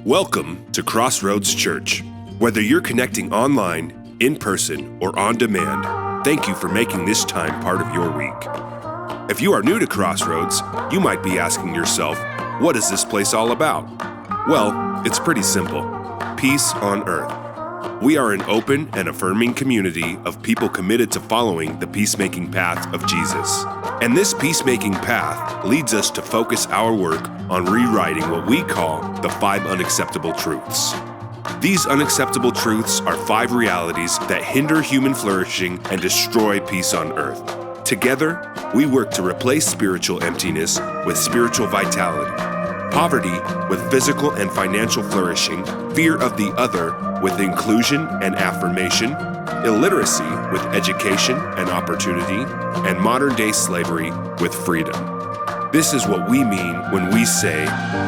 Welcome to Crossroads Church. Whether you're connecting online, in person, or on demand, thank you for making this time part of your week. If you are new to Crossroads, you might be asking yourself, what is this place all about? Well, it's pretty simple. Peace on earth. We are an open and affirming community of people committed to following the peacemaking path of Jesus. And this peacemaking path leads us to focus our work on rewriting what we call the 5 unacceptable truths. These unacceptable truths are 5 realities that hinder human flourishing and destroy peace on earth. Together, we work to replace spiritual emptiness with spiritual vitality, poverty with physical and financial flourishing, fear of the other with inclusion and affirmation, illiteracy with education and opportunity, and modern-day slavery with freedom. This is what we mean when we say,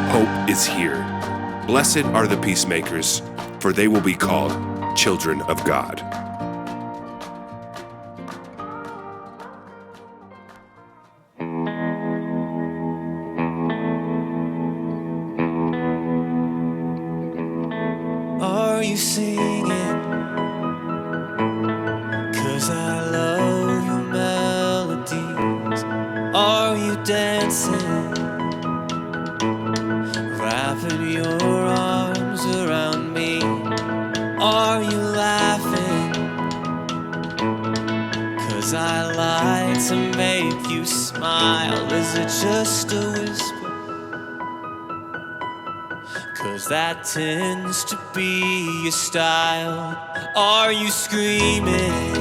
hope is here. Blessed are the peacemakers, for they will be called children of God. Are you singing? 'Cause I love your melodies. Are you dancing? Wrapping your arms around me. Are you laughing? 'Cause I like to make you smile. Is it just a whisper? 'Cause that tends to be your style. Are you screaming?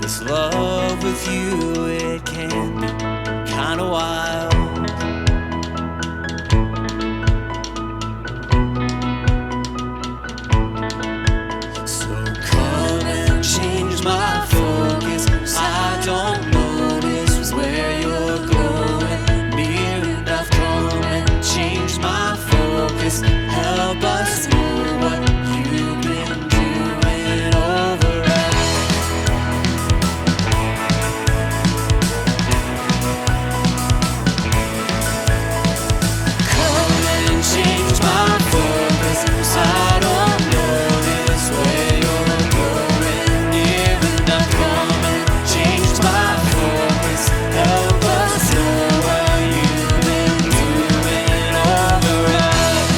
This love with you, it can be kinda wild. So come and change my focus. I don't notice where you're going. Near enough, come and change my focus. Help us know what you've been doing over us. Come and change my focus. I don't notice where you're going. Near enough, come and change my focus. Help us know what you've been doing over us.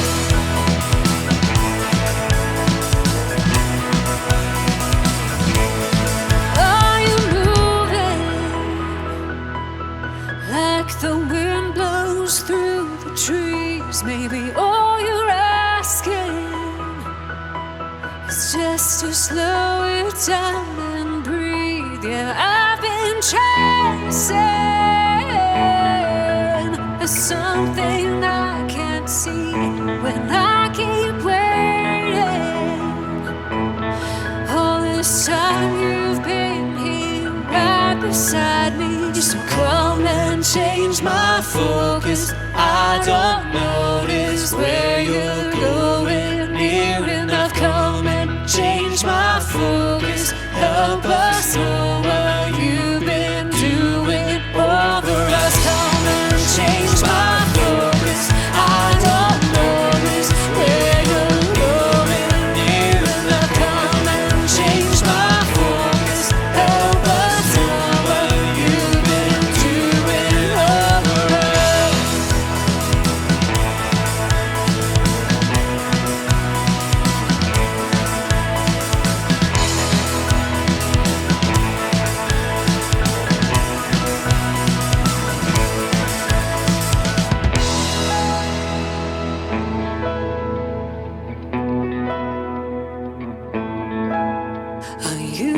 Are you moving like the wind blows through the trees? Maybe all you're asking is just to slow it down and breathe. Yeah, I've been chasing something I can't see when I keep waiting. All this time you've been here right beside me. So come and change my focus. I don't notice where you're going near enough. Come and change my focus. Help us know what you've been doing over us. Come and change my focus. I don't notice where you're going near enough. Come and change my focus. Help us know what you've been doing over us. Are you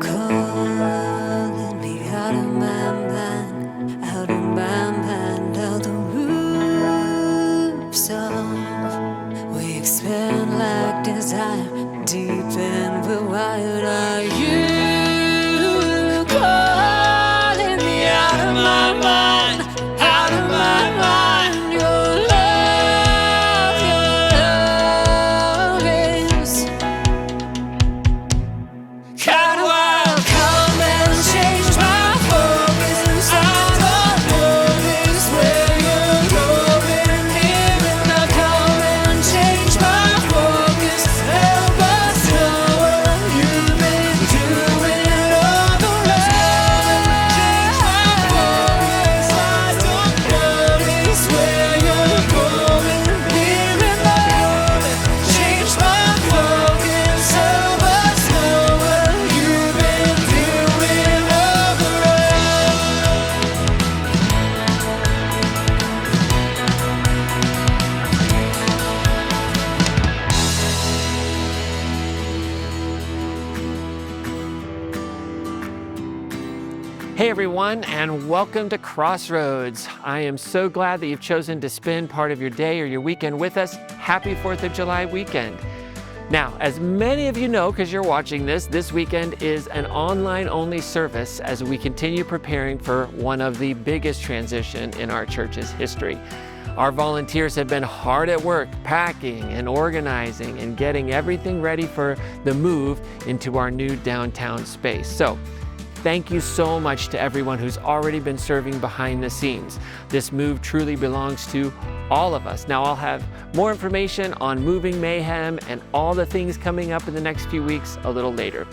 calling me out of my mind, out of my mind, out the roofs off? We expand like desire, deep and we're wild. Are you calling me out of my mind, out of my mind? Your love is kinda wild. Come and change my focus. I don't notice where you're going near enough. Come and change my focus. Help us know what you've been doing over us. I don't notice where you're going near enough. Change my focus. Help us know what you've been doing over Hey everyone, and welcome to Crossroads. I am so glad that you've chosen to spend part of your day or your weekend with us. Happy 4th of July weekend. Now, as many of you know, because you're watching this weekend is an online-only service as we continue preparing for one of the biggest transitions in our church's history. Our volunteers have been hard at work packing and organizing and getting everything ready for the move into our new downtown space. So, thank you so much to everyone who's already been serving behind the scenes. This move truly belongs to all of us. Now I'll have more information on Moving Mayhem and all the things coming up in the next few weeks a little later.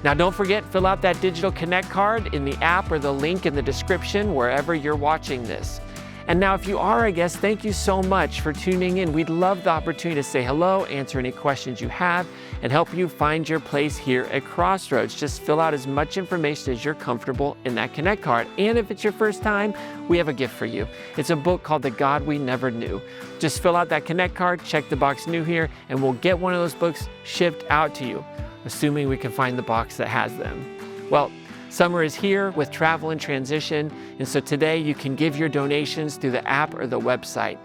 Now don't forget, fill out that digital connect card in the app or the link in the description wherever you're watching this. And now if you are a guest, thank you so much for tuning in. We'd love the opportunity to say hello, answer any questions you have, and help you find your place here at Crossroads. Just fill out as much information as you're comfortable in that Connect card. And if it's your first time, we have a gift for you. It's a book called The God We Never Knew. Just fill out that Connect card, check the box New Here, and we'll get one of those books shipped out to you, assuming we can find the box that has them. Well, summer is here with travel and transition, and so today you can give your donations through the app or the website.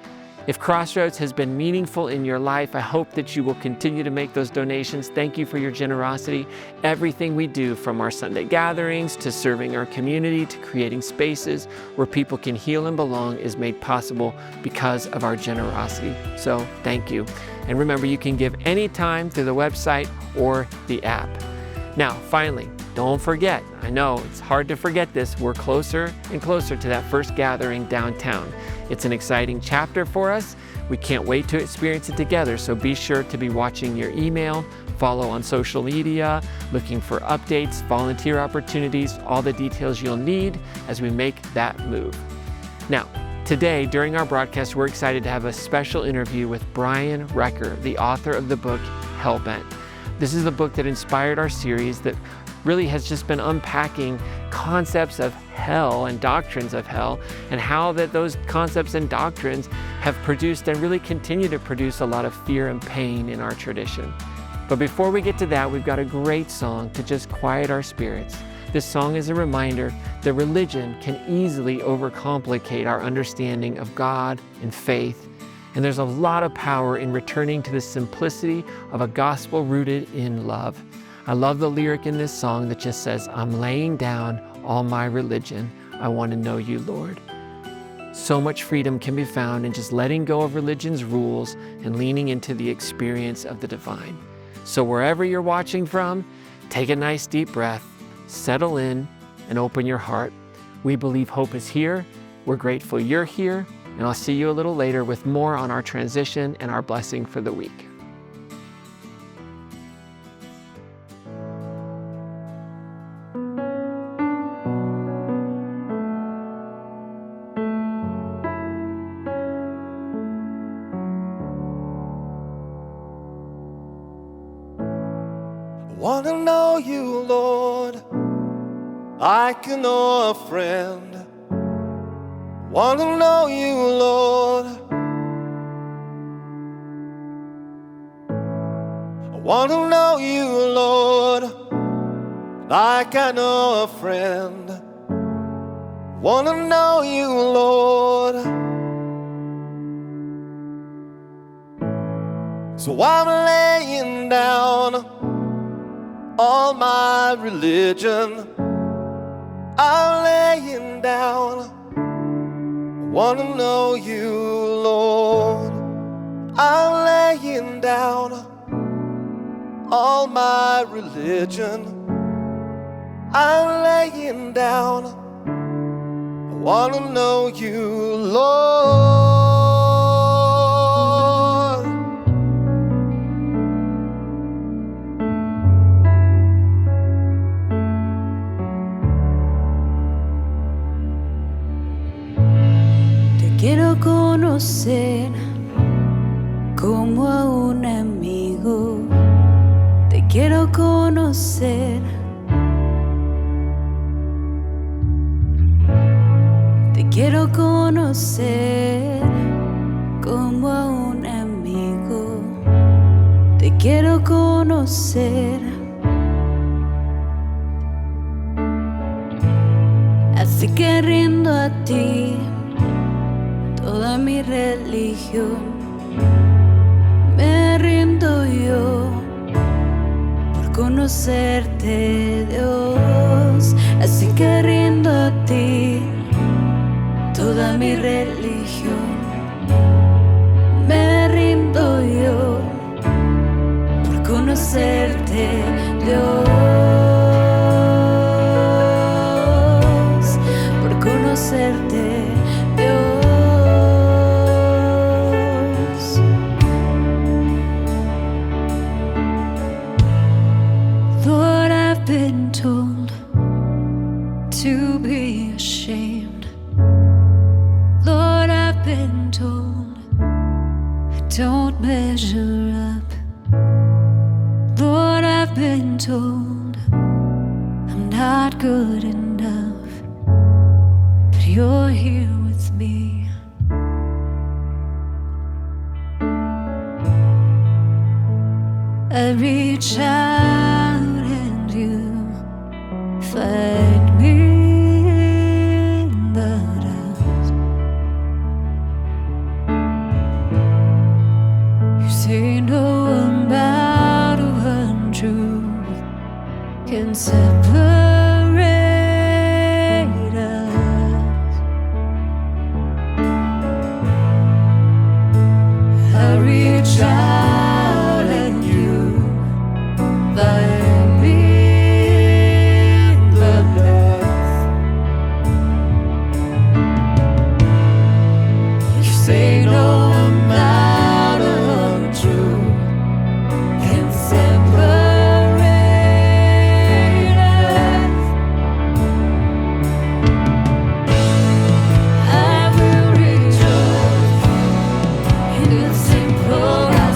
If Crossroads has been meaningful in your life, I hope that you will continue to make those donations. Thank you for your generosity. Everything we do, from our Sunday gatherings to serving our community to creating spaces where people can heal and belong, is made possible because of our generosity. So thank you. And remember, you can give anytime through the website or the app. Now, finally, don't forget, I know it's hard to forget this, we're closer and closer to that first gathering downtown. It's an exciting chapter for us. We can't wait to experience it together, so be sure to be watching your email, follow on social media, looking for updates, volunteer opportunities, all the details you'll need as we make that move. Now, today, during our broadcast, we're excited to have a special interview with Brian Recker, the author of the book Hellbent. This is the book that inspired our series that really has just been unpacking concepts of hell and doctrines of hell, and how that those concepts and doctrines have produced and really continue to produce a lot of fear and pain in our tradition. But before we get to that, we've got a great song to just quiet our spirits. This song is a reminder that religion can easily overcomplicate our understanding of God and faith. And there's a lot of power in returning to the simplicity of a gospel rooted in love. I love the lyric in this song that just says, "I'm laying down all my religion. I want to know you, Lord. So much freedom can be found in just letting go of religion's rules and leaning into the experience of the divine. So wherever you're watching from, take a nice deep breath, settle in, and open your heart. We believe hope is here. We're grateful you're here, and I'll see you a little later with more on our transition and our blessing for the week. Want to know you, Lord, like I know a friend. Want to know you, Lord. I want to know you, Lord, like I know a friend. Want to know you, Lord. So I'm laying down all my religion. I'm laying down. I want to know you, Lord. I'm laying down all my religion. I'm laying down. I want to know you, Lord. Quiero conocer como a un amigo. Te quiero conocer. Te quiero conocer como a un amigo. Te quiero conocer. Así que rindo a ti toda mi religión, me rindo yo por conocerte, Dios. Así que rindo a ti toda mi religión, me rindo yo por conocerte, Dios, por conocerte, Dios. Been told to be ashamed. Lord, I've been told I don't measure up. Lord, I've been told I'm not good enough. But you're here with me. I reach out, you find me in the dust. You say no amount of untruth can separate us. I reach out and you find me. Say no amount of truth can separate us. I will rejoice in the simple.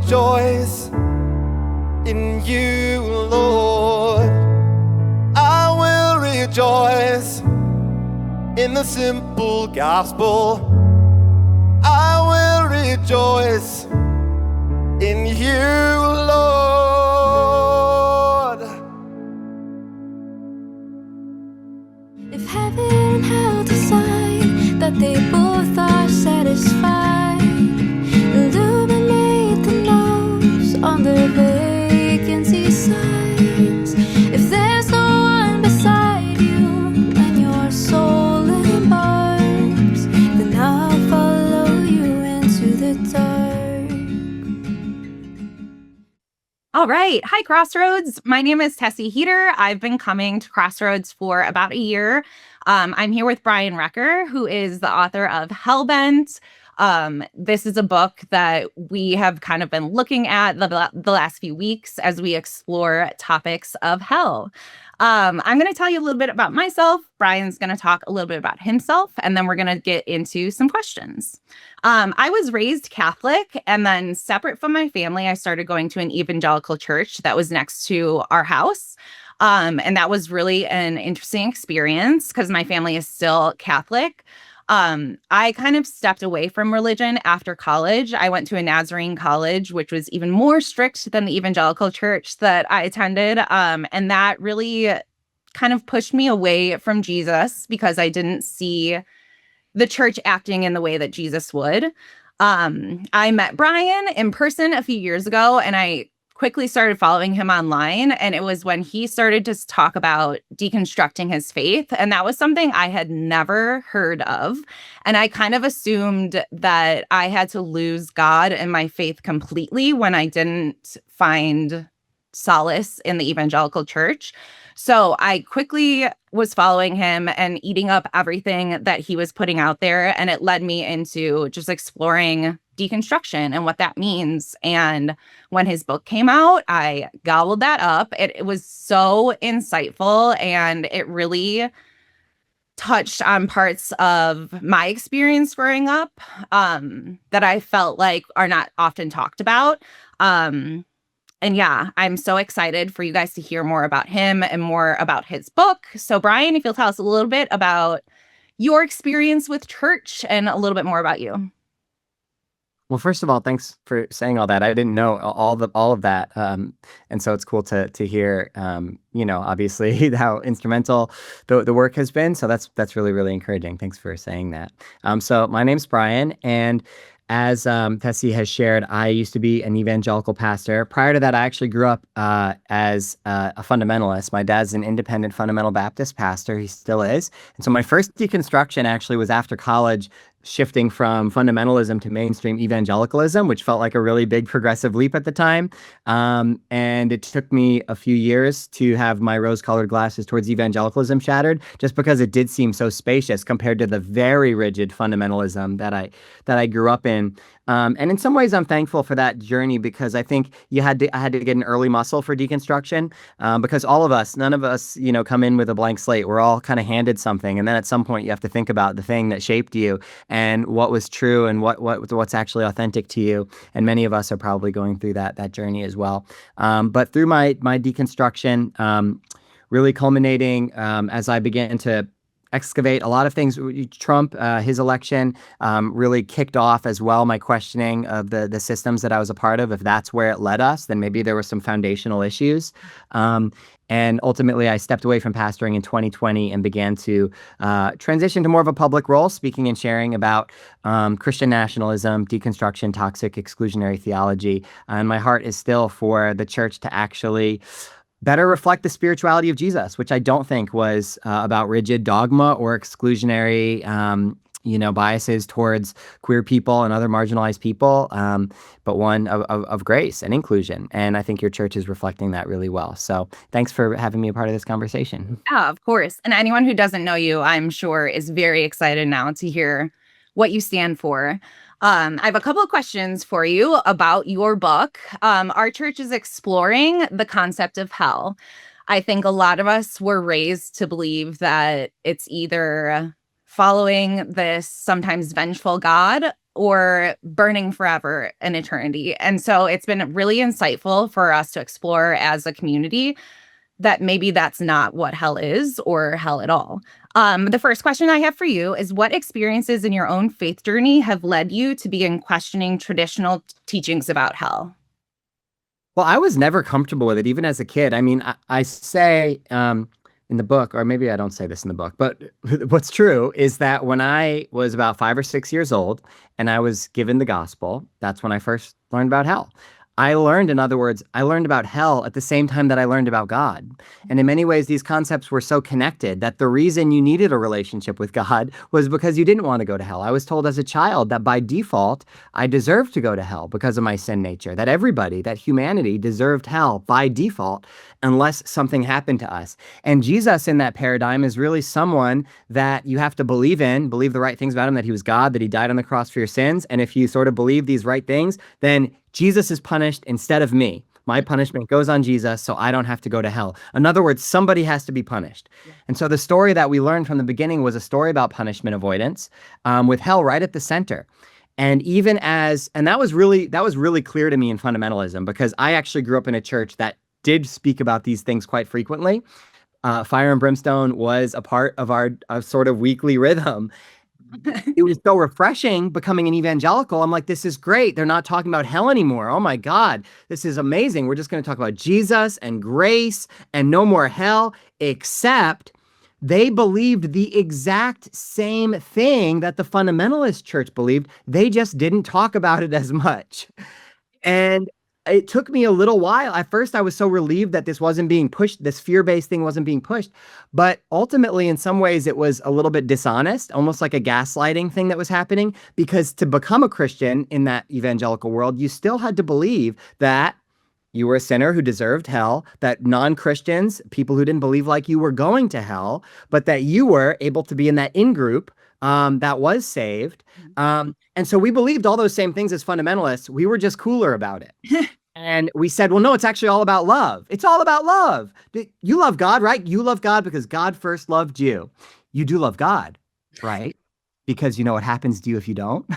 rejoice in you, Lord. I will rejoice in the simple gospel. I will rejoice in you, Lord. If heaven and hell decide that they both are satisfied, illuminate the no's on the vacancy signs. If there's no one beside you and your soul embarks, then I'll follow you into the dark. All right. Hi, Crossroads. My name is Tessie Heater. I've been coming to Crossroads for about a year. I'm here with Brian Recker, who is the author of Hellbent. This is a book that we have kind of been looking at the last few weeks as we explore topics of hell. I'm going to tell you a little bit about myself. Brian's going to talk a little bit about himself, and then we're going to get into some questions. I was raised Catholic, and then separate from my family, I started going to an evangelical church that was next to our house. And that was really an interesting experience because my family is still Catholic. I kind of stepped away from religion after college. I went to a Nazarene college, which was even more strict than the evangelical church that I attended. And that really kind of pushed me away from Jesus because I didn't see the church acting in the way that Jesus would. I met Brian in person a few years ago, and I quickly started following him online. And it was when he started to talk about deconstructing his faith. And that was something I had never heard of. And I kind of assumed that I had to lose God and my faith completely when I didn't find solace in the evangelical church. So I quickly was following him and eating up everything that he was putting out there. And it led me into just exploring deconstruction and what that means. And when his book came out, I gobbled that up. It was so insightful, and it really touched on parts of my experience growing up that I felt like are not often talked about. And yeah, I'm so excited for you guys to hear more about him and more about his book. So Brian, if you'll tell us a little bit about your experience with church and a little bit more about you. Well, first of all, thanks for saying all that. I didn't know all of that, and so it's cool to hear. Obviously how instrumental the work has been. So that's really, really encouraging. Thanks for saying that. So my name's Brian, and as Tessie has shared, I used to be an evangelical pastor. Prior to that, I actually grew up as a fundamentalist. My dad's an independent fundamental Baptist pastor. He still is. And so my first deconstruction actually was after college, shifting from fundamentalism to mainstream evangelicalism, which felt like a really big progressive leap at the time. And it took me a few years to have my rose-colored glasses towards evangelicalism shattered, just because it did seem so spacious compared to the very rigid fundamentalism that I grew up in. And in some ways, I'm thankful for that journey, because I think I had to get an early muscle for deconstruction, because none of us, come in with a blank slate. We're all kind of handed something, and then at some point you have to think about the thing that shaped you and what was true and what's actually authentic to you. And many of us are probably going through that journey as well. But through my deconstruction, really culminating as I began to excavate a lot of things. Trump, his election, really kicked off as well my questioning of the systems that I was a part of. If that's where it led us, then maybe there were some foundational issues. And ultimately, I stepped away from pastoring in 2020 and began to transition to more of a public role, speaking and sharing about Christian nationalism, deconstruction, toxic exclusionary theology. And my heart is still for the church to actually better reflect the spirituality of Jesus, which I don't think was about rigid dogma or exclusionary, biases towards queer people and other marginalized people, but one of grace and inclusion. And I think your church is reflecting that really well. So thanks for having me a part of this conversation. Yeah, of course. And anyone who doesn't know you, I'm sure, is very excited now to hear what you stand for. I have a couple of questions for you about your book. Our church is exploring the concept of hell. I think a lot of us were raised to believe that it's either following this sometimes vengeful God or burning forever in eternity. And so it's been really insightful for us to explore as a community that maybe that's not what hell is or hell at all. The first question I have for you is, what experiences in your own faith journey have led you to begin questioning traditional teachings about hell? Well, I was never comfortable with it, even as a kid. I mean, I say in the book, or maybe I don't say this in the book, but what's true is that when I was about 5 or 6 years old and I was given the gospel, that's when I first learned about hell. I learned, in other words, I learned about hell at the same time that I learned about God. And in many ways, these concepts were so connected that the reason you needed a relationship with God was because you didn't want to go to hell. I was told as a child that by default, I deserved to go to hell because of my sin nature, that everybody, that humanity deserved hell by default unless something happened to us. And Jesus in that paradigm is really someone that you have to believe in, believe the right things about him, that he was God, that he died on the cross for your sins. And if you sort of believe these right things, then Jesus is punished instead of me. My punishment goes on Jesus, so I don't have to go to hell. In other words, somebody has to be punished. And so the story that we learned from the beginning was a story about punishment avoidance, with hell right at the center. And that was really clear to me in fundamentalism, because I actually grew up in a church that did speak about these things quite frequently. Fire and brimstone was a part of our sort of weekly rhythm. It was so refreshing becoming an evangelical. I'm like, this is great. They're not talking about hell anymore. Oh my God, this is amazing. We're just going to talk about Jesus and grace and no more hell, except they believed the exact same thing that the fundamentalist church believed. They just didn't talk about it as much. And it took me a little while. At first, I was so relieved that this wasn't being pushed, this fear-based thing wasn't being pushed. But ultimately, in some ways, it was a little bit dishonest, almost like a gaslighting thing that was happening. Because to become a Christian in that evangelical world, you still had to believe that you were a sinner who deserved hell, that non-Christians, people who didn't believe like you, were going to hell, but that you were able to be in that in-group that was saved. And so we believed all those same things as fundamentalists. We were just cooler about it. And we said, well, no, it's actually all about love. It's all about love. You love God, right? You love God because God first loved you. You do love God, right? Because you know what happens to you if you don't.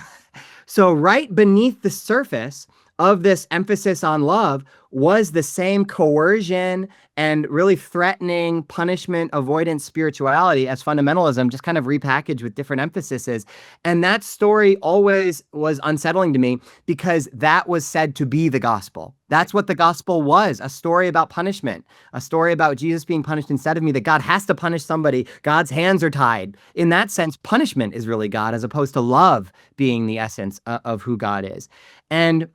So right beneath the surface of this emphasis on love was the same coercion and really threatening punishment avoidance spirituality as fundamentalism, just kind of repackaged with different emphases. And that story always was unsettling to me because that was said to be the gospel. That's what the gospel was, a story about punishment, a story about Jesus being punished instead of me, that God has to punish somebody. God's hands are tied. In that sense, punishment is really God, as opposed to love being the essence of who God is. And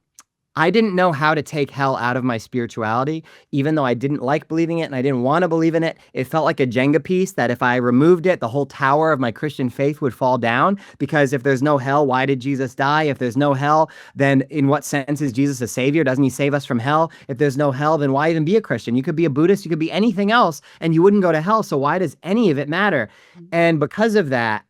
I didn't know how to take hell out of my spirituality, even though I didn't like believing it and I didn't want to believe in it. It felt like a Jenga piece that if I removed it, the whole tower of my Christian faith would fall down. Because if there's no hell, why did Jesus die? If there's no hell, then in what sense is Jesus a savior? Doesn't he save us from hell? If there's no hell, then why even be a Christian? You could be a Buddhist, you could be anything else, and you wouldn't go to hell. So why does any of it matter? And because of that,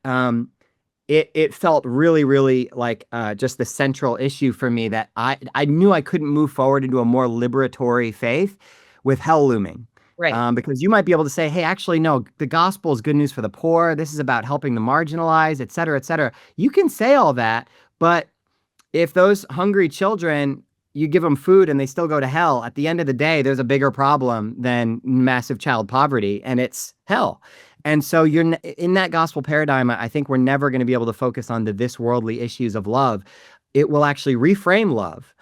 it felt really, really like just the central issue for me, that I knew I couldn't move forward into a more liberatory faith with hell looming. Right. Because you might be able to say, hey, actually, no, the gospel is good news for the poor. This is about helping the marginalized, et cetera, et cetera. You can say all that, but if those hungry children, you give them food and they still go to hell, at the end of the day, there's a bigger problem than massive child poverty, and it's hell. And so you're in that gospel paradigm. I think we're never going to be able to focus on the this worldly issues of love. It will actually reframe love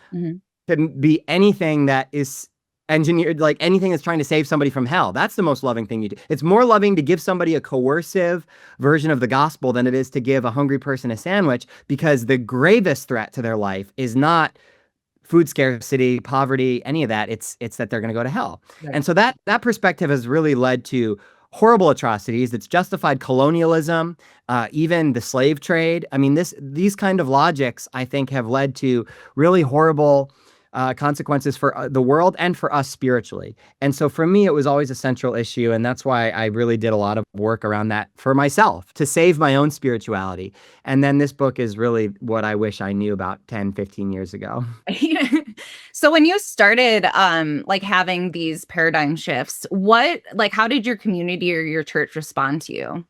to be anything that is engineered, like anything that's trying to save somebody from hell. That's the most loving thing you do. It's more loving to give somebody a coercive version of the gospel than it is to give a hungry person a sandwich, because the gravest threat to their life is not food scarcity, poverty, any of that. It's that they're going to go to hell. Right. And so that perspective has really led to horrible atrocities. It's justified colonialism, even the slave trade. I mean, these kind of logics, I think, have led to really horrible consequences for the world and for us spiritually. And so for me, it was always a central issue. And that's why I really did a lot of work around that for myself, to save my own spirituality. And then this book is really what I wish I knew about 10, 15 years ago. So when you started like having these paradigm shifts, how did your community or your church respond to you?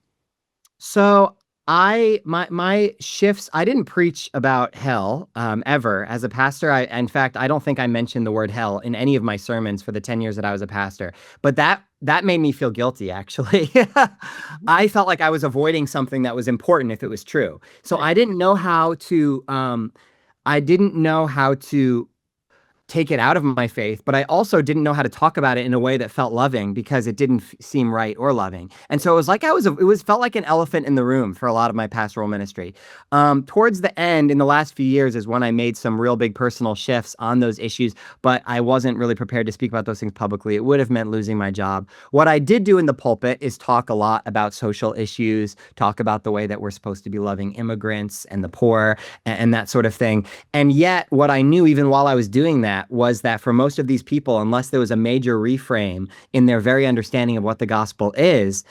So my shifts, I didn't preach about hell ever as a pastor. In fact, I don't think I mentioned the word hell in any of my sermons for the 10 years that I was a pastor. But that made me feel guilty, actually. I felt like I was avoiding something that was important if it was true. So I didn't know how to take it out of my faith, but I also didn't know how to talk about it in a way that felt loving because it didn't seem right or loving. And so it was like felt like an elephant in the room for a lot of my pastoral ministry. Towards the end, in the last few years, is when I made some real big personal shifts on those issues, but I wasn't really prepared to speak about those things publicly. It would have meant losing my job. What I did do in the pulpit is talk a lot about social issues, talk about the way that we're supposed to be loving immigrants and the poor and that sort of thing. And yet, what I knew even while I was doing that was that for most of these people, unless there was a major reframe in their very understanding of what the gospel is,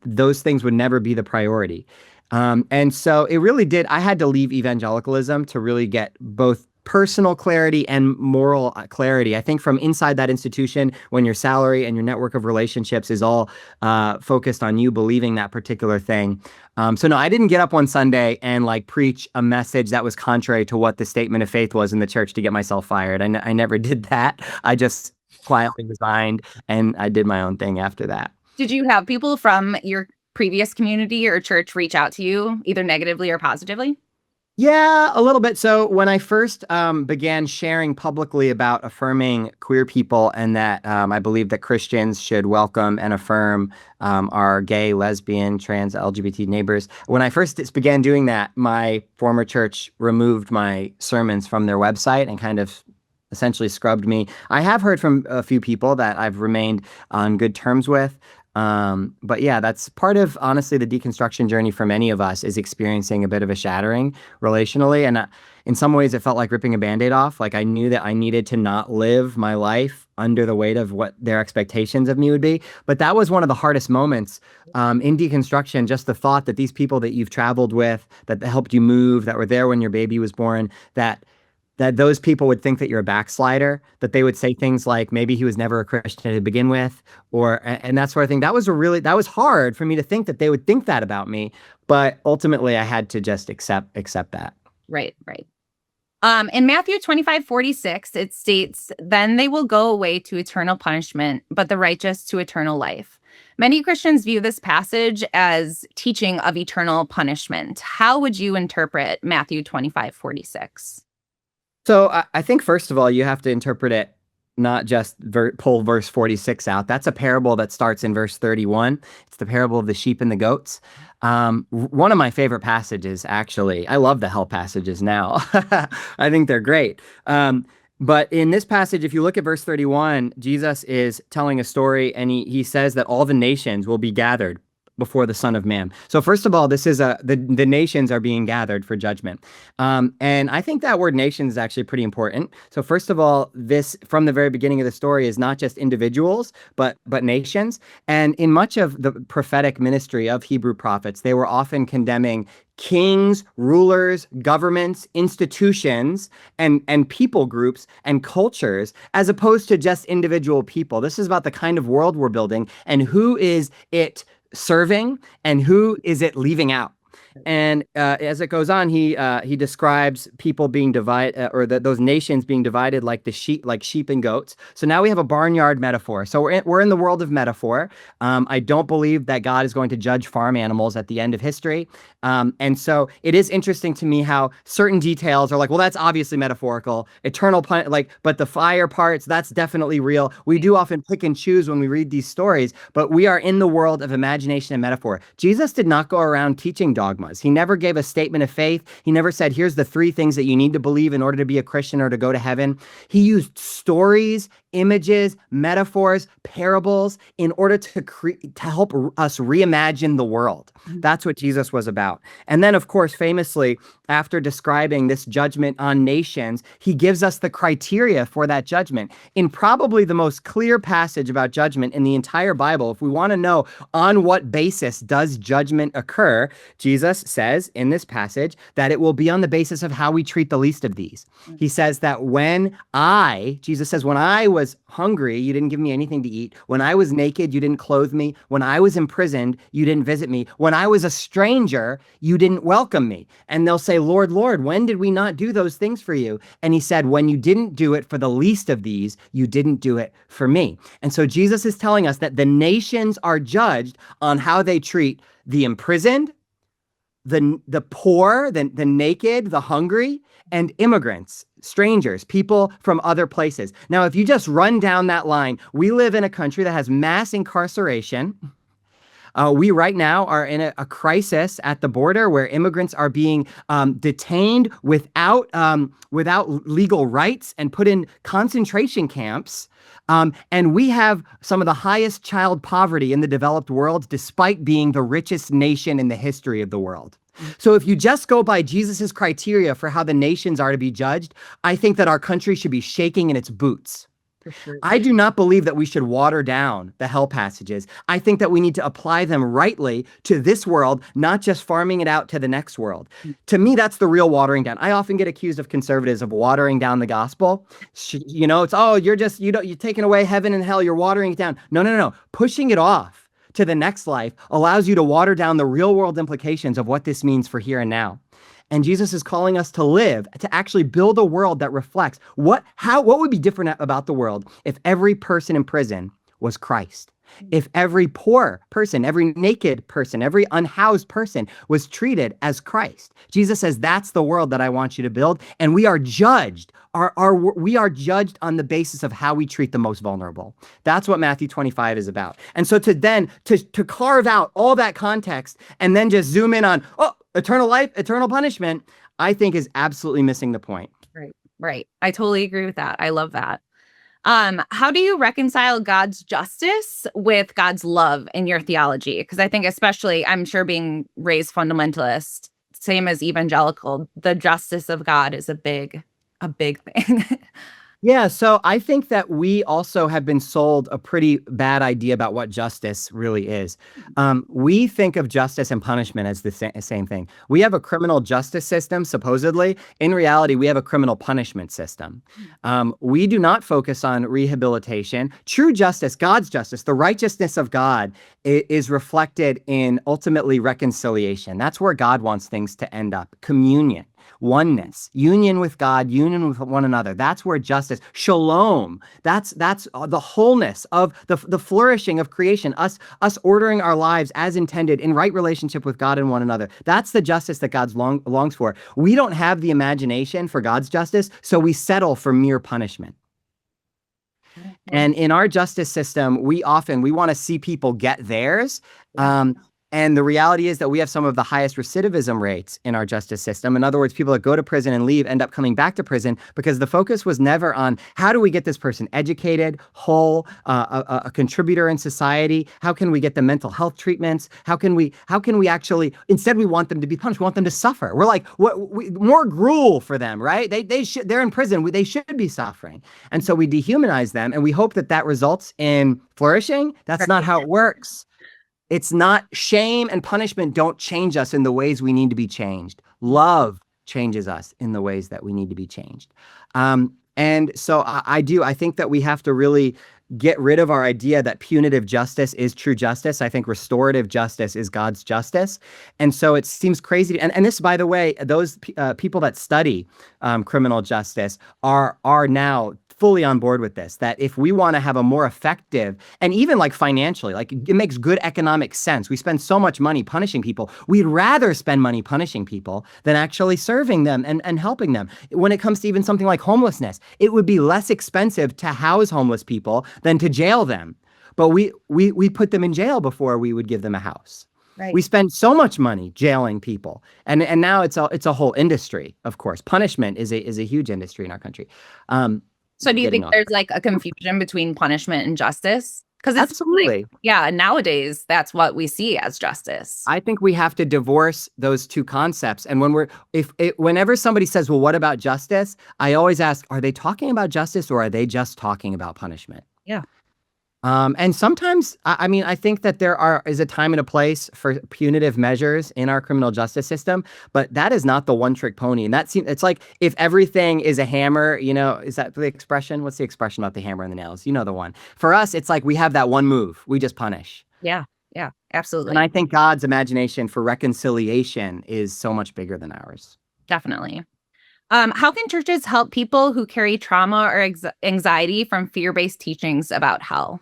those things would never be the priority. And so it really did. I had to leave evangelicalism to really get both personal clarity and moral clarity. I think from inside that institution, when your salary and your network of relationships is all focused on you believing that particular thing. So no, I didn't get up one Sunday and like preach a message that was contrary to what the statement of faith was in the church to get myself fired. I never did that. I just quietly resigned and I did my own thing after that. Did you have people from your previous community or church reach out to you, either negatively or positively? Yeah, a little bit. So when I first began sharing publicly about affirming queer people and that I believe that Christians should welcome and affirm our gay, lesbian, trans, LGBT neighbors, when I first began doing that, my former church removed my sermons from their website and kind of essentially scrubbed me. I have heard from a few people that I've remained on good terms with. But yeah, that's part of, honestly, the deconstruction journey for many of us is experiencing a bit of a shattering relationally. And in some ways, it felt like ripping a Band-Aid off. Like I knew that I needed to not live my life under the weight of what their expectations of me would be. But that was one of the hardest moments in deconstruction, just the thought that these people that you've traveled with, that helped you move, that were there when your baby was born, that those people would think that you're a backslider, that they would say things like maybe he was never a Christian to begin with, and that sort of thing. That was hard for me to think that they would think that about me, but ultimately I had to just accept that. Right. In Matthew 25:46, it states, "Then they will go away to eternal punishment, but the righteous to eternal life." Many Christians view this passage as teaching of eternal punishment. How would you interpret Matthew 25:46? So I think, first of all, you have to interpret it, not just pull verse 46 out. That's a parable that starts in verse 31. It's the parable of the sheep and the goats. One of my favorite passages, actually. I love the hell passages now. I think they're great. But in this passage, if you look at verse 31, Jesus is telling a story, and he says that all the nations will be gathered before the Son of Man. So first of all, this is the nations are being gathered for judgment. And I think that word nation is actually pretty important. So first of all, this from the very beginning of the story is not just individuals, but nations. And in much of the prophetic ministry of Hebrew prophets, they were often condemning kings, rulers, governments, institutions, and people groups and cultures, as opposed to just individual people. This is about the kind of world we're building and who is it serving and who is it leaving out. And as it goes on, he describes people being divided, or those nations being divided like sheep and goats. So now we have a barnyard metaphor. So we're in the world of metaphor. I don't believe that God is going to judge farm animals at the end of history. And so it is interesting to me how certain details are like, well, that's obviously metaphorical. But the fire parts, that's definitely real. We do often pick and choose when we read these stories, but we are in the world of imagination and metaphor. Jesus did not go around teaching dogmas. He never gave a statement of faith. He never said, here's the 3 things that you need to believe in order to be a Christian or to go to heaven. He used stories, images, metaphors, parables in order to help us reimagine the world. That's what Jesus was about. And then, of course, famously, after describing this judgment on nations, he gives us the criteria for that judgment in probably the most clear passage about judgment in the entire Bible. If we want to know on what basis does judgment occur, Jesus Jesus says in this passage that it will be on the basis of how we treat the least of these. He says that Jesus says, when I was hungry, you didn't give me anything to eat. When I was naked, you didn't clothe me. When I was imprisoned, you didn't visit me. When I was a stranger, you didn't welcome me. And they'll say, Lord, Lord, when did we not do those things for you? And he said, when you didn't do it for the least of these, you didn't do it for me. And so Jesus is telling us that the nations are judged on how they treat the imprisoned, the poor, the naked, the hungry, and immigrants, strangers, people from other places. Now, if you just run down that line, we live in a country that has mass incarceration. We right now are in a crisis at the border where immigrants are being detained without legal rights and put in concentration camps. And we have some of the highest child poverty in the developed world, despite being the richest nation in the history of the world. So if you just go by Jesus's criteria for how the nations are to be judged, I think that our country should be shaking in its boots. I do not believe that we should water down the hell passages. I think that we need to apply them rightly to this world, not just farming it out to the next world. To me, that's the real watering down. I often get accused of conservatives of watering down the gospel. You know, it's, oh, you're taking away heaven and hell. You're watering it down. No. Pushing it off to the next life allows you to water down the real world implications of what this means for here and now. And Jesus is calling us to live, to actually build a world that reflects what would be different about the world if every person in prison was Christ. If every poor person, every naked person, every unhoused person was treated as Christ. Jesus says, that's the world that I want you to build. And we are judged. We are judged on the basis of how we treat the most vulnerable. That's what Matthew 25 is about. And so to carve out all that context and then just zoom in on, eternal life, eternal punishment, I think is absolutely missing the point. Right. I totally agree with that. I love that. How do you reconcile God's justice with God's love in your theology? Because I think especially, I'm sure being raised fundamentalist, same as evangelical, the justice of God is a big thing. Yeah, so I think that we also have been sold a pretty bad idea about what justice really is. We think of justice and punishment as the same thing. We have a criminal justice system, supposedly. In reality, we have a criminal punishment system. We do not focus on rehabilitation. True justice, God's justice, the righteousness of God is reflected in ultimately reconciliation. That's where God wants things to end up. Communion. Oneness, union with God, union with one another. That's where justice, shalom, that's the wholeness of the flourishing of creation, us ordering our lives as intended in right relationship with God and one another. That's the justice that God longs for. We don't have the imagination for God's justice, so we settle for mere punishment. And in our justice system, we want to see people get theirs. And the reality is that we have some of the highest recidivism rates in our justice system. In other words, people that go to prison and leave end up coming back to prison because the focus was never on how do we get this person educated, whole, a contributor in society? How can we get them mental health treatments? How can we actually, instead we want them to be punished. We want them to suffer. We're like, more gruel for them, right? They're in prison. They should be suffering. And so we dehumanize them and we hope that results in flourishing. That's not how it works. It's not. Shame and punishment don't change us in the ways we need to be changed. Love changes us in the ways that we need to be changed. And so I think that we have to really get rid of our idea that punitive justice is true justice. I think restorative justice is God's justice. And so it seems crazy. And this, by the way, those people that study criminal justice are now fully on board with this, that if we want to have a more effective, and even like financially, like it makes good economic sense. We spend so much money punishing people. We'd rather spend money punishing people than actually serving them and helping them. When it comes to even something like homelessness, it would be less expensive to house homeless people than to jail them. But we put them in jail before we would give them a house. Right. We spend so much money jailing people, and now it's a whole industry. Of course, punishment is a huge industry in our country. So do you think there's like a confusion between punishment and justice? Because it's absolutely, nowadays that's what we see as justice. I think we have to divorce those two concepts. And whenever somebody says, "Well, what about justice?" I always ask, "Are they talking about justice or are they just talking about punishment?" Yeah. And sometimes, I mean, I think that is a time and a place for punitive measures in our criminal justice system, but that is not the one trick pony. And it's like if everything is a hammer, is that the expression? What's the expression about the hammer and the nails? You know the one. For us, it's like we have that one move. We just punish. Yeah. Yeah. And Absolutely. I think God's imagination for reconciliation is so much bigger than ours. Definitely. How can churches help people who carry trauma or anxiety from fear-based teachings about hell?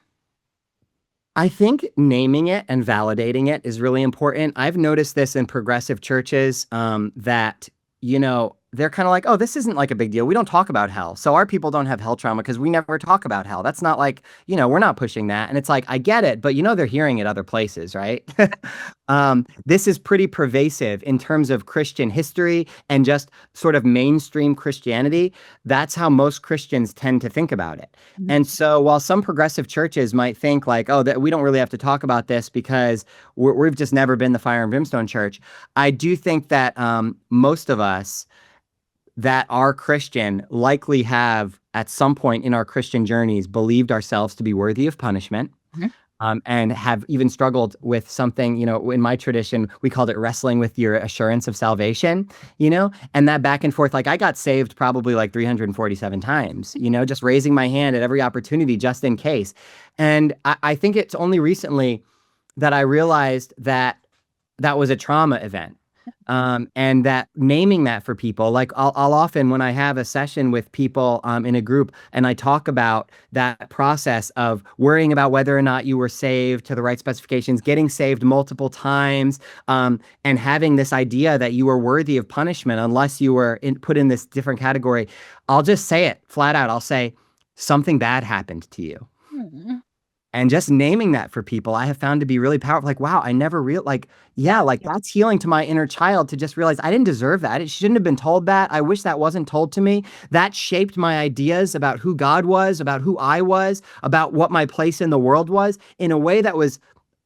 I think naming it and validating it is really important. I've noticed this in progressive churches that, they're kind of like, oh, this isn't like a big deal. We don't talk about hell. So our people don't have hell trauma because we never talk about hell. That's not like, we're not pushing that. And it's like, I get it, but they're hearing it other places, right? This is pretty pervasive in terms of Christian history and just sort of mainstream Christianity. That's how most Christians tend to think about it. Mhm. And so while some progressive churches might think like, oh, that we don't really have to talk about this because we've just never been the fire and brimstone church, I do think that most of us that are Christian likely have at some point in our Christian journeys believed ourselves to be worthy of punishment. Mhm. And have even struggled with something, in my tradition, we called it wrestling with your assurance of salvation, and that back and forth. Like I got saved probably like 347 times, just raising my hand at every opportunity just in case. And I think it's only recently that I realized that that was a trauma event. And that naming that for people, like I'll often, when I have a session with people in a group and I talk about that process of worrying about whether or not you were saved to the right specifications, getting saved multiple times, and having this idea that you were worthy of punishment unless you were put in this different category, I'll just say it flat out. I'll say, something bad happened to you. Hmm. And just naming that for people, I have found to be really powerful. Like, wow, I never that's healing to my inner child to just realize I didn't deserve that. It shouldn't have been told that. I wish that wasn't told to me. That shaped my ideas about who God was, about who I was, about what my place in the world was in a way that was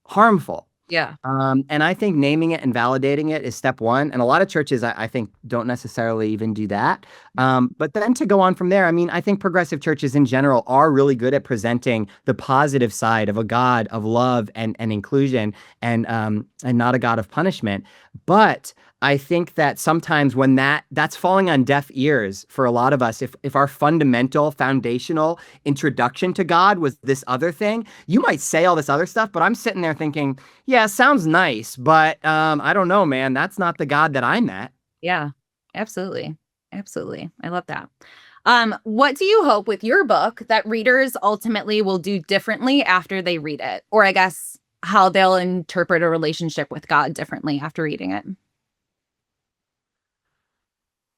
harmful. Yeah. And I think naming it and validating it is step one. And a lot of churches, I think, don't necessarily even do that. But then to go on from there, I mean, I think progressive churches in general are really good at presenting the positive side of a God of love and inclusion and not a God of punishment. But I think that sometimes when that's falling on deaf ears for a lot of us, if our fundamental, foundational introduction to God was this other thing, you might say all this other stuff, but I'm sitting there thinking, yeah, sounds nice, but I don't know, man, that's not the God that I met. Yeah. Absolutely. Absolutely. I love that. What do you hope with your book that readers ultimately will do differently after they read it? Or I guess how they'll interpret a relationship with God differently after reading it?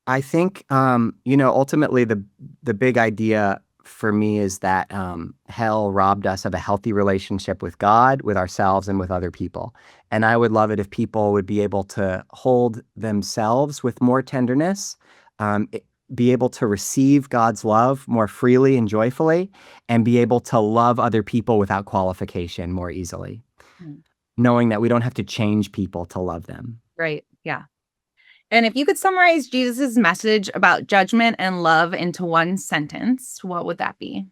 I think, ultimately the big idea for me is that hell robbed us of a healthy relationship with God, with ourselves, and with other people. And I would love it if people would be able to hold themselves with more tenderness, be able to receive God's love more freely and joyfully, and be able to love other people without qualification more easily, Mm. knowing that we don't have to change people to love them. Right. Yeah. And if you could summarize Jesus's message about judgment and love into one sentence, what would that be?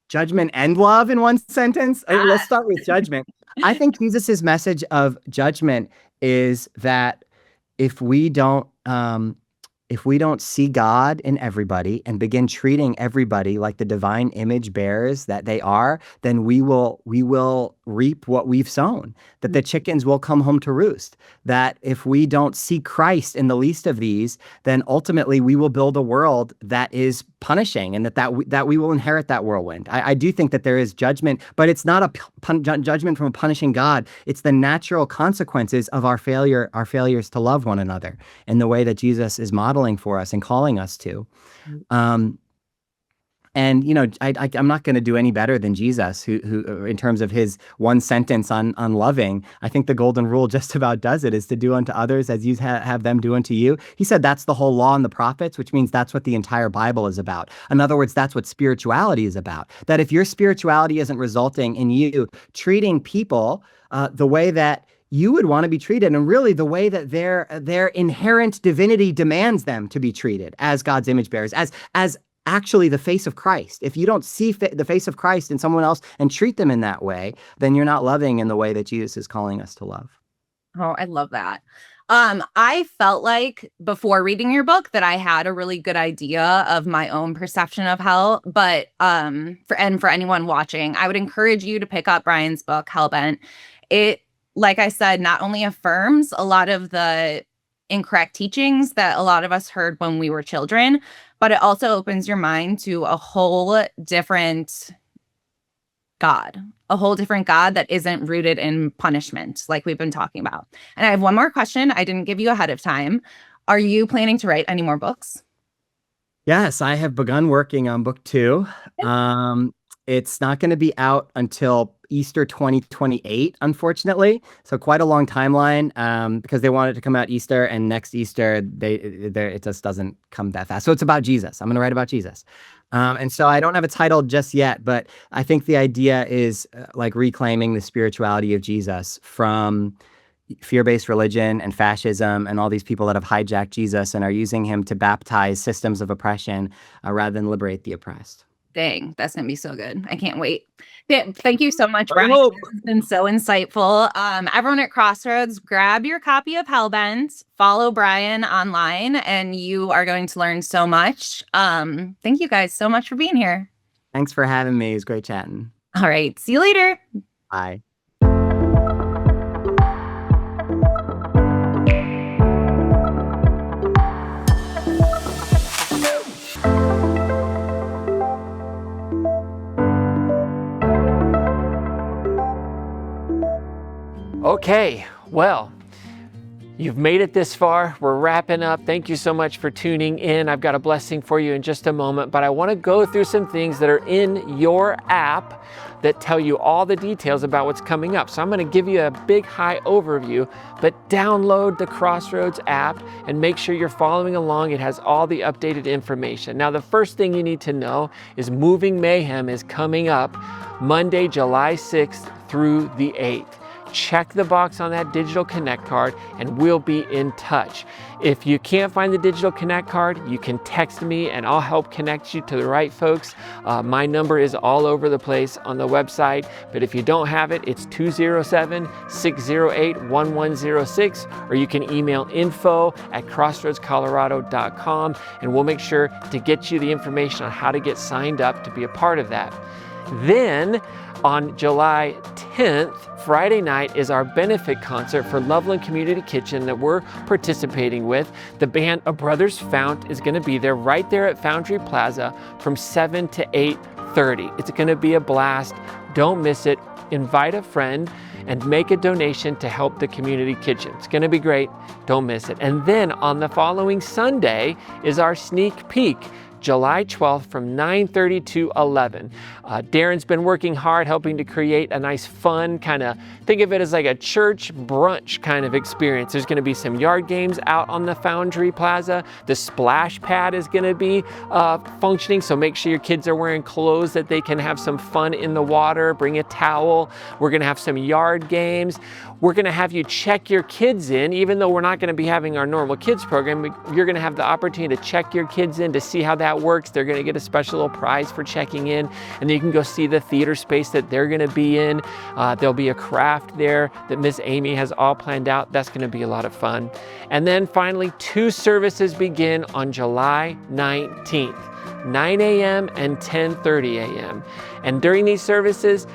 Judgment and love in one sentence? Let's start with judgment. I think Jesus's message of judgment is that if we don't see God in everybody and begin treating everybody like the divine image bearers that they are, then we will reap what we've sown. That the chickens will come home to roost. That if we don't see Christ in the least of these, then ultimately we will build a world that is punishing, and that we will inherit that whirlwind. I do think that there is judgment, but it's not a judgment from a punishing God. It's the natural consequences of our failures to love one another in the way that Jesus is modeling for us and calling us to. And I'm not going to do any better than Jesus, who in terms of his one sentence on loving. I think the golden rule just about does it, is to do unto others as you have them do unto you. He said that's the whole law and the prophets, which means that's what the entire Bible is about. In other words, that's what spirituality is about. That if your spirituality isn't resulting in you treating people the way that you would want to be treated, and really the way that their inherent divinity demands them to be treated as God's image bearers, as actually the face of Christ. If you don't see the face of Christ in someone else and treat them in that way, then you're not loving in the way that Jesus is calling us to love. Oh, I love that. I felt like before reading your book that I had a really good idea of my own perception of hell. But for anyone watching, I would encourage you to pick up Brian's book, Hellbent. It, like I said, not only affirms a lot of the incorrect teachings that a lot of us heard when we were children, but it also opens your mind to a whole different God that isn't rooted in punishment, like we've been talking about. And I have one more question I didn't give you ahead of time. Are you planning to write any more books? Yes, I have begun working on book 2. It's not going to be out until Easter 2028, unfortunately. So quite a long timeline, because they want it to come out Easter, and next Easter it just doesn't come that fast. So it's about Jesus. I'm going to write about Jesus. And so I don't have a title just yet, but I think the idea is like reclaiming the spirituality of Jesus from fear-based religion and fascism and all these people that have hijacked Jesus and are using him to baptize systems of oppression rather than liberate the oppressed. Dang, that's going to be so good. I can't wait. Thank you so much, Brian. This has been so insightful. Everyone at Crossroads, grab your copy of Hellbent, follow Brian online, and you are going to learn so much. Thank you guys so much for being here. Thanks for having me. It was great chatting. All right. See you later. Bye. Okay, well, you've made it this far. We're wrapping up. Thank you so much for tuning in. I've got a blessing for you in just a moment, but I want to go through some things that are in your app that tell you all the details about what's coming up. So I'm going to give you a big high overview, but download the Crossroads app and make sure you're following along. It has all the updated information. Now, the first thing you need to know is Moving Mayhem is coming up Monday, July 6th through the 8th. Check the box on that digital Connect card and we'll be in touch. If you can't find the digital Connect card, you can text me and I'll help connect you to the right folks. My number is all over the place on the website, but if you don't have it, it's 207-608-1106, or you can email info@crossroadscolorado.com and we'll make sure to get you the information on how to get signed up to be a part of that. Then on July 10th, Friday night, is our benefit concert for Loveland Community Kitchen that we're participating with. The band A Brothers Fount is going to be there right there at Foundry Plaza from 7 to 8:30. It's going to be a blast. Don't miss it. Invite a friend and make a donation to help the community kitchen. It's going to be great. Don't miss it. And then on the following Sunday is our sneak peek, July 12th from 9:30 to 11. Darren's been working hard helping to create a nice fun kind of, think of it as like a church brunch kind of experience. There's going to be some yard games out on the Foundry Plaza. The splash pad is going to be functioning, so make sure your kids are wearing clothes that they can have some fun in the water. Bring a towel. We're going to have some yard games. We're going to have you check your kids in, even though we're not going to be having our normal kids program. You're going to have the opportunity to check your kids in to see how that works. They're going to get a special little prize for checking in, and then you can go see the theater space that they're going to be in. There'll be a craft there that Miss Amy has all planned out. That's going to be a lot of fun. And then finally, 2 services begin on July 19th, 9 a.m. and 10:30 a.m. And during these services,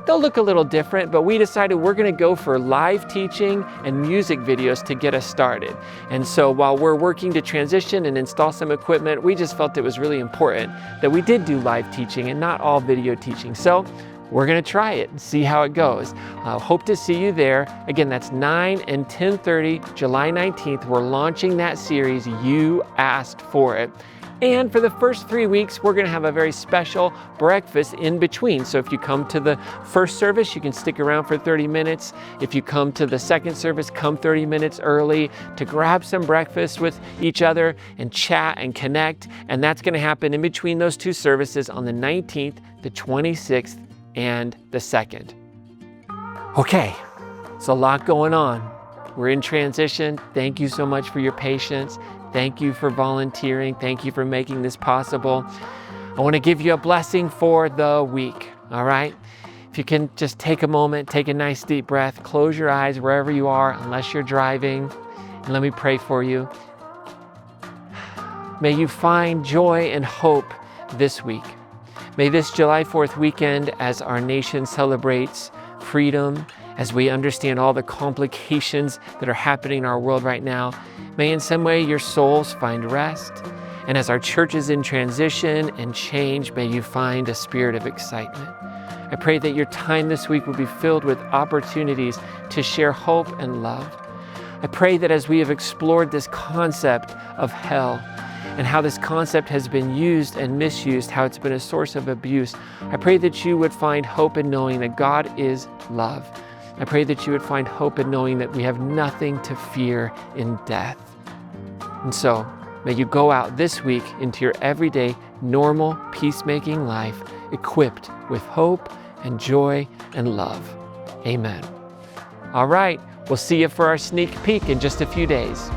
they'll look a little different, but we decided we're going to go for live teaching and music videos to get us started. And so while we're working to transition and install some equipment, we just felt it was really important that we did do live teaching and not all video teaching. So we're going to try it and see how it goes. Hope to see you there. Again, that's 9 and 10:30, July 19th. We're launching that series, You Asked For It. And for the first 3 weeks, we're going to have a very special breakfast in between. So if you come to the first service, you can stick around for 30 minutes. If you come to the second service, come 30 minutes early to grab some breakfast with each other and chat and connect. And that's going to happen in between those 2 services on the 19th, the 26th, and the 2nd. Okay, it's a lot going on. We're in transition. Thank you so much for your patience. Thank you for volunteering. Thank you for making this possible. I want to give you a blessing for the week, all right? If you can just take a moment, take a nice deep breath, close your eyes wherever you are, unless you're driving, and let me pray for you. May you find joy and hope this week. May this July 4th weekend, as our nation celebrates freedom, as we understand all the complications that are happening in our world right now, may in some way your souls find rest. And as our church is in transition and change, may you find a spirit of excitement. I pray that your time this week will be filled with opportunities to share hope and love. I pray that as we have explored this concept of hell and how this concept has been used and misused, how it's been a source of abuse, I pray that you would find hope in knowing that God is love. I pray that you would find hope in knowing that we have nothing to fear in death. And so, may you go out this week into your everyday, normal, peacemaking life, equipped with hope and joy and love. Amen. All right, we'll see you for our sneak peek in just a few days.